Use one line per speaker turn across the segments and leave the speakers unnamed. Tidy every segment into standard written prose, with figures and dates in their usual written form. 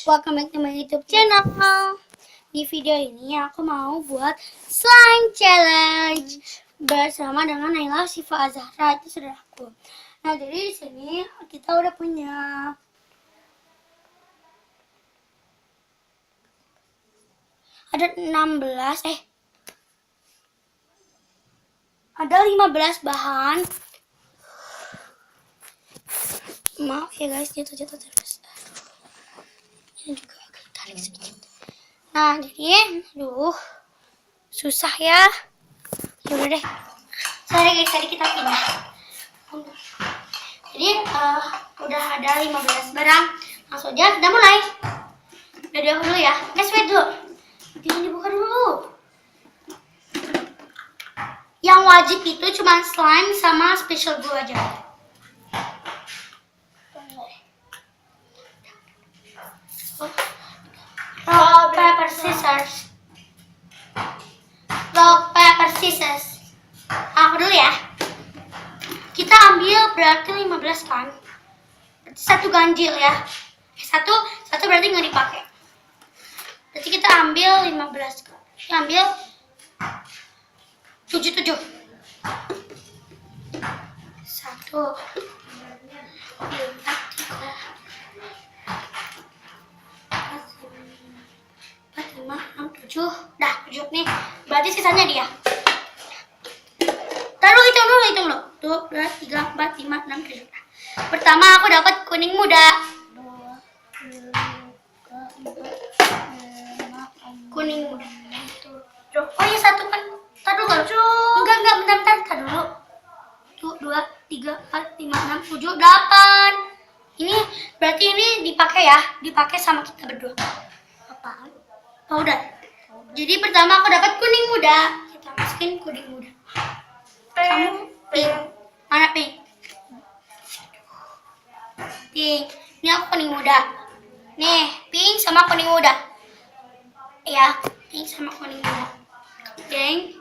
Welcome back to my YouTube channel. Di video ini aku mau buat slime challenge bersama dengan Nayla, Syifa, azzahra, itu saudaraku. Nah, jadi di sini kita udah punya ada 15 bahan. Maaf ya guys, jatuh terus. Ini juga agak tarik sedikit. Nah, jadi susah ya. Udah deh. Sorry guys, tadi kita pindah. Jadi udah ada 15 barang. Langsung aja kita mulai. Udah dulu ya. Guys, wait dulu. Jangan dibuka dulu. Yang wajib itu cuma slime sama special glue aja. Rock, paper, scissors. Rock, paper, scissors. Aku dulu ya. Kita ambil berarti 15 kan. Berarti satu ganjil ya. Satu berarti nggak dipakai. Berarti kita ambil 15 kan. Kita ambil 7. 1, 2, 7. Dah 7 nih. Berarti sisanya dia. Taruh hitung dulu. 2, 3, 4, 5, 6, 7. Pertama aku dapat kuning muda. Kuning muda. Oh iya, satu kan. Taruh dulu. Enggak, bentar. Taruh dulu. 1, 2, 3, 4, 5, 6, 7, 8. Ini berarti ini dipakai ya. Dipakai sama kita berdua. Apaan? Powder. Jadi pertama aku dapat kuning muda. Kita masukin kuning muda. Kamu pink. Mana pink? Pink. Ini aku kuning muda. Nih, pink sama kuning muda. Ya, pink sama kuning muda. Geng.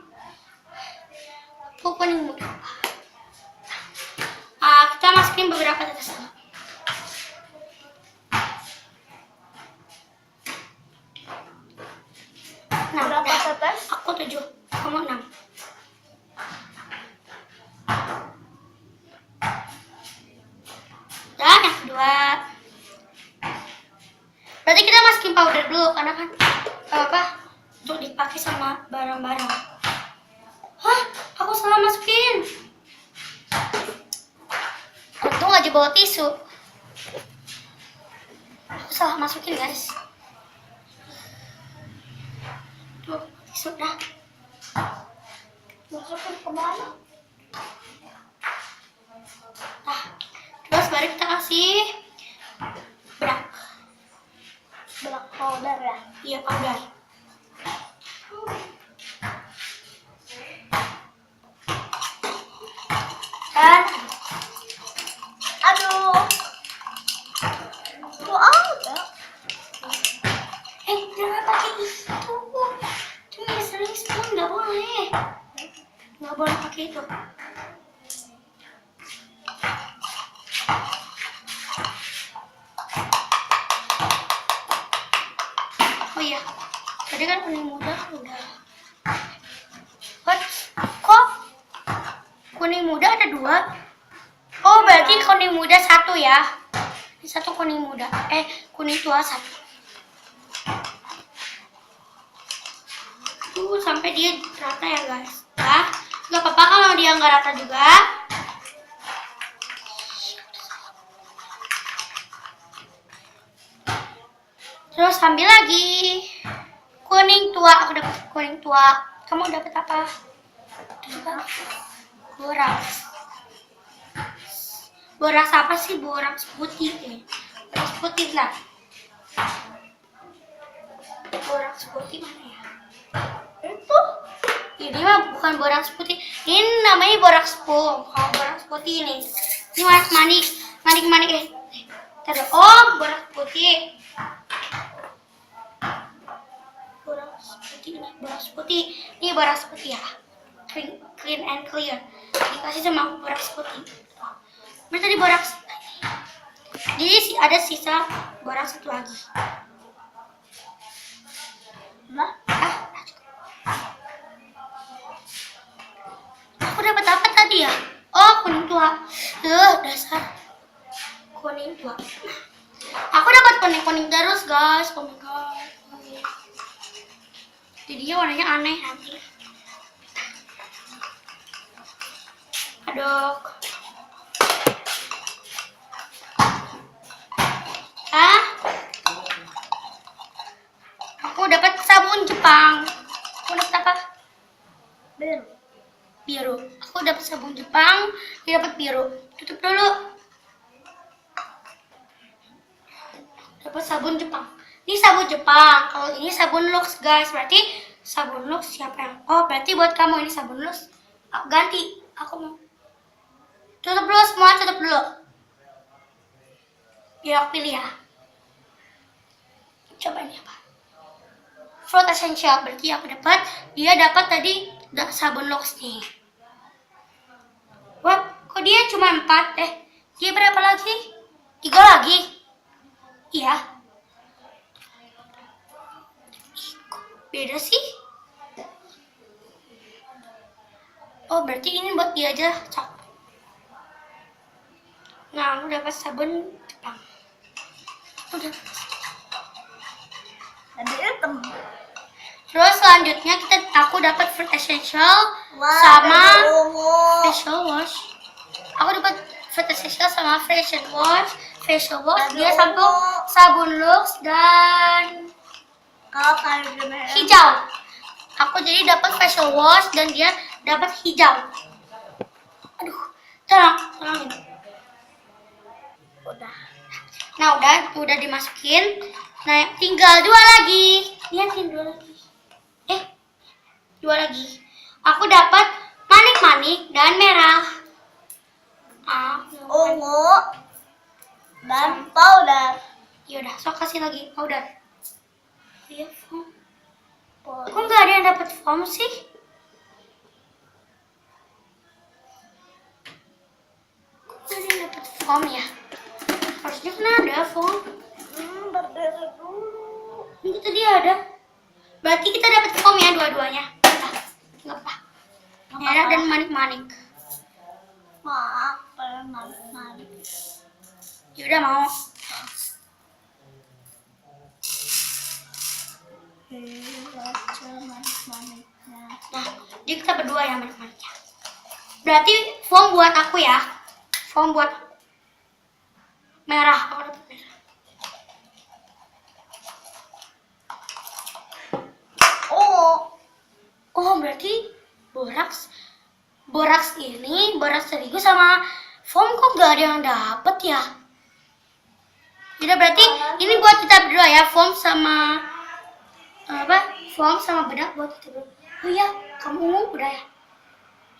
Aku kuning muda. Kita masukin beberapa tetes.
Berapa tetes?
Aku 7, kamu 6. Dan yang kedua, berarti kita masukin powder dulu karena kan untuk dipakai sama barang-barang. Hah? Aku salah masukin. Untung aja bawa tisu. Aku salah masukin guys. Tuh, tisu dah.
Masukin kemana?
Nah, terus baru kita kasih berak.
Black powder ya?
Iya, powder. Dan
Aduh. Tuh ada.
Jangan pakai itu. Cuma sering spoon, nggak boleh. Nggak boleh pakai itu. Oh iya, tadi kan kuning muda udah. Kok kuning muda ada 2? Oh, berarti kuning muda 1 ya. Ini 1 kuning muda. Kuning tua 1. Sampai dia rata ya guys. Nah, nggak apa-apa kalau dia nggak rata juga. Terus ambil lagi kuning tua. Aku dapat kuning tua. Kamu dapat apa? BORAX. BORAX apa sih? BORAX putih. BORAX putih lah. BORAX putih mana ya? Itu. Ini mah bukan BORAX putih. Ini namanya BORAX full. Kalau BORAX putih ini. Ini manik. Taruh. Oh, BORAX putih. BORAX putih. Ini BORAX putih ya. Clean and clear. Dikasih sama BORAX putih. Mana tadi BORAX? Jadi ada sisa BORAX 1 lagi.
Nah,
Aku dapat apa tadi ya? Oh, kuning tua. Dasar kuning tua. Aku dapat kuning-kuning terus, guys. Oh my god. Jadinya warnanya aneh nanti. Aduk. Aku dapat sabun Jepang. Aku dapat apa?
biru.
Biru. Aku dapat sabun Jepang, dia dapat biru. Tutup dulu. Dapat sabun Jepang. Ini sabun Jepang. Kalau ini sabun Lux, guys. Berarti sabun Lux siapa yang? Oh, berarti buat kamu ini sabun Lux. Aku ganti. Aku mau. Tutup dulu semua, tutup dulu. Biar aku pilih ya. Coba ini apa? Fruit essential. Berarti aku dapat. Dia dapat tadi sabun Lux nih. Wah, kok dia cuma 4? Dia berapa lagi? 3 lagi? Iya. Kok beda sih? Oh, berarti ini buat dia aja. Cok. Nah, aku dapat sabun Jepang. Udah.
Ada hitam.
Terus selanjutnya aku dapat fruit essential
Wah,
sama
ada ungu.
facial wash. Aku dapat fruit essential sama facial wash. Facial wash
Ada
dia
ungu.
sabun Lux dan
Kalau kalian gimana?
hijau. Aku jadi dapat facial wash dan dia dapat hijau. Aduh, tolongin.
Udah.
Nah, udah dimasukin. Nah, tinggal 2 lagi. Lihatin 2 lagi. 2 lagi. Aku dapat manik-manik dan merah.
Ungu dan powder.
Yaudah, sok kasih lagi powder. Iya, foam. Kok
Powder.
nggak ada yang dapat foam sih? Kok nggak ada yang dapat foam ya? Harusnya kan ada foam.
Berdiri dulu.
Ini tadi ada. Berarti kita dapat foam ya dua-duanya. Nggak apa. Merah dan manik-manik.
Maaf, manik-manik.
Yaudah mau.
Baca manik-maniknya.
Nah, jadi kita berdua ya manik-maniknya. Berarti foam buat aku ya. Foam buat aku. Merah. Aku dapat merah. Oh, berarti BORAX ini, BORAX terigu sama foam kok nggak ada yang dapet ya? Jadi berarti ini buat kita berdua ya, foam sama foam sama bedak buat kita berdua. Oh iya, kamu udah ya?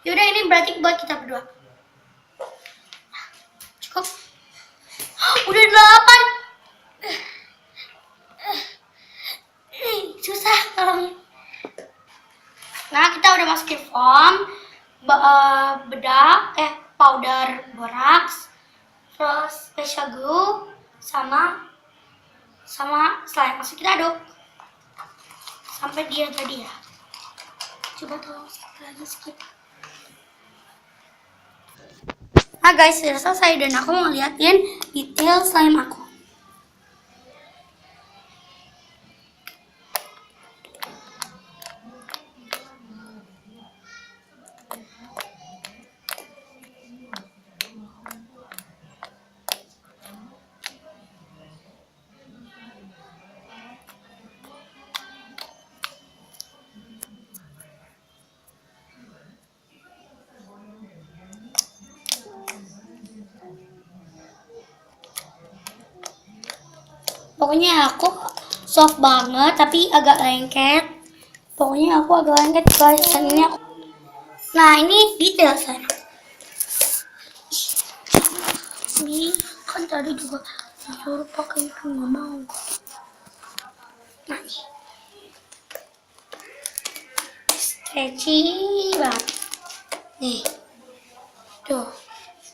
Yaudah ini berarti buat kita berdua. Cukup. Udah 8. Susah kalau. Nah, kita udah masukin foam, bedak, powder BORAX, terus special glue, sama slime. Masuk kita aduk sampai dia tadi ya. Coba tolong lagi skip. Nah guys, sudah selesai dan aku mau liatin detail slime aku. Pokoknya aku soft banget tapi agak lengket. Pokoknya aku agak lengket guys. Dan ini aku. Nah ini detail saya. Ini kan tadi juga disuruh pakai itu nggak mau. Nah ini. Stretchy banget. Nih. Tuh.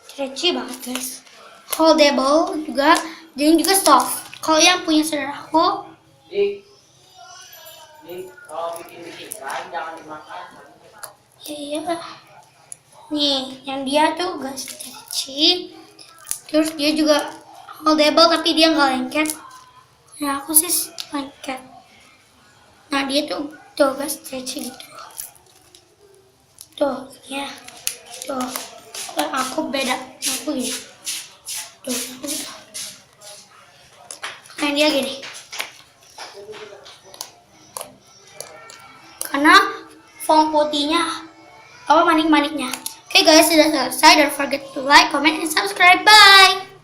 Stretchy banget guys. Holdable juga. Dan juga soft. Kalau yang punya saudaraku,
Kalau bikin iklan jangan dimakan.
Iya. Nih, yang dia tuh gak stretchy. Terus dia juga holdable tapi dia nggak lengket. Nah aku sih lengket. Nah dia tuh gak stretchy gitu. Tuh, ya. Tuh. Kalau aku beda. Aku gini. Tuh, aku gitu. Kayak dia gini. Karena foam putihnya apa manik-maniknya. Oke guys, sudah selesai. Don't forget to like, comment, and subscribe. Bye.